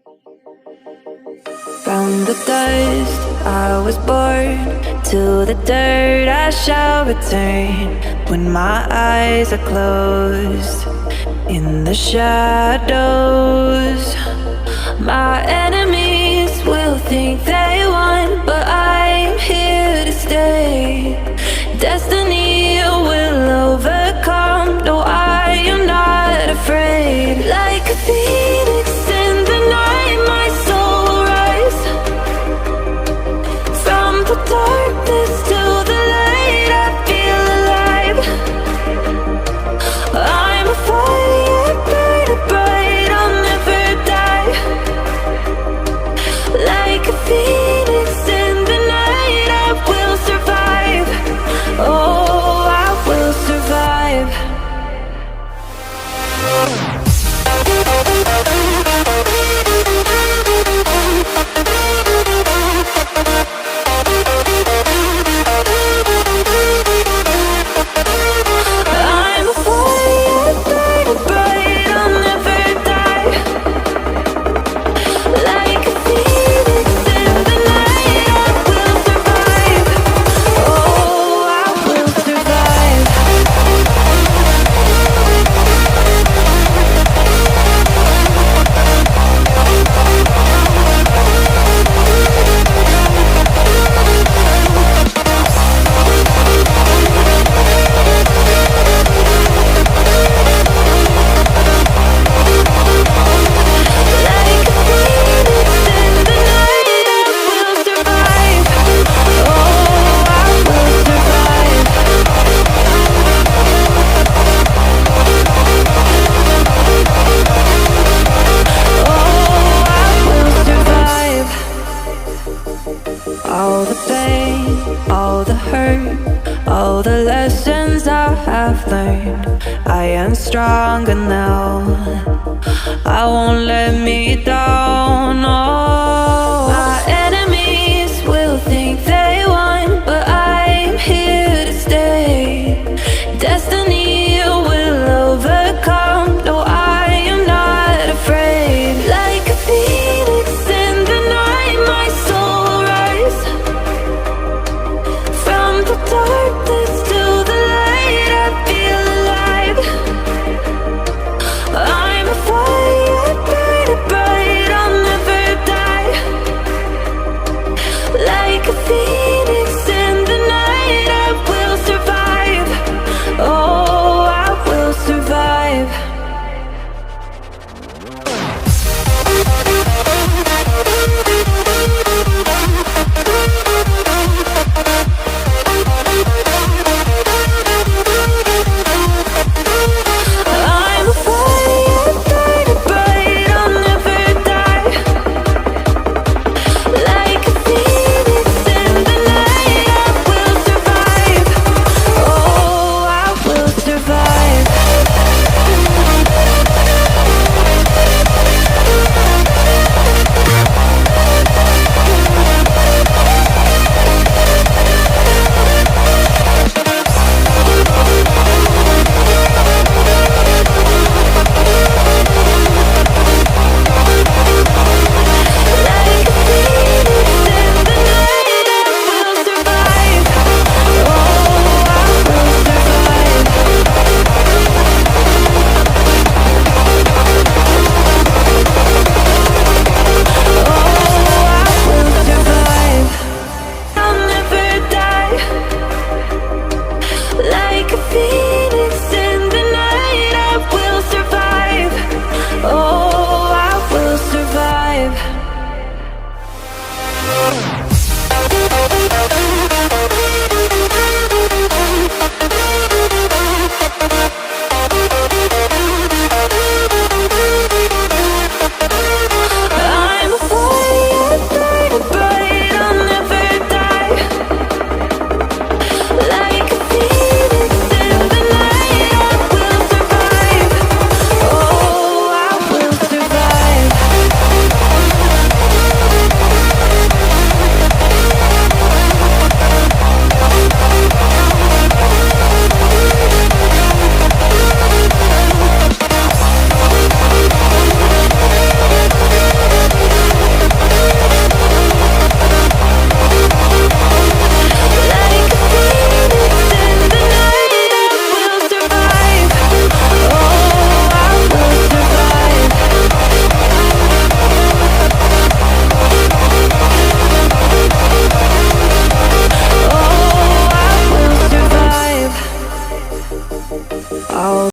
From the dust I was born, to the dirt I shall return. When my eyes are closed, in the shadows, my enemies will think they won, but I'm here to stay. Destiny will overcome. No, I am not afraid. Like a phoenix in the night, my soul will rise. From the darkness to the light, I feel alive. I'm a fire burning bright, I'll never die. Like a phoenix in the night, I will survive. Oh, I will survive. I'm a fire burning bright, I'll never die. Like a phoenix in the night, I will survive. Oh, I will survive. Like a phoenix in the night, I will survive. Oh, I will survive. Oh, I will survive. All the pain, all the hurt, all the lessons I have learned, I am stronger now. I won't let me down.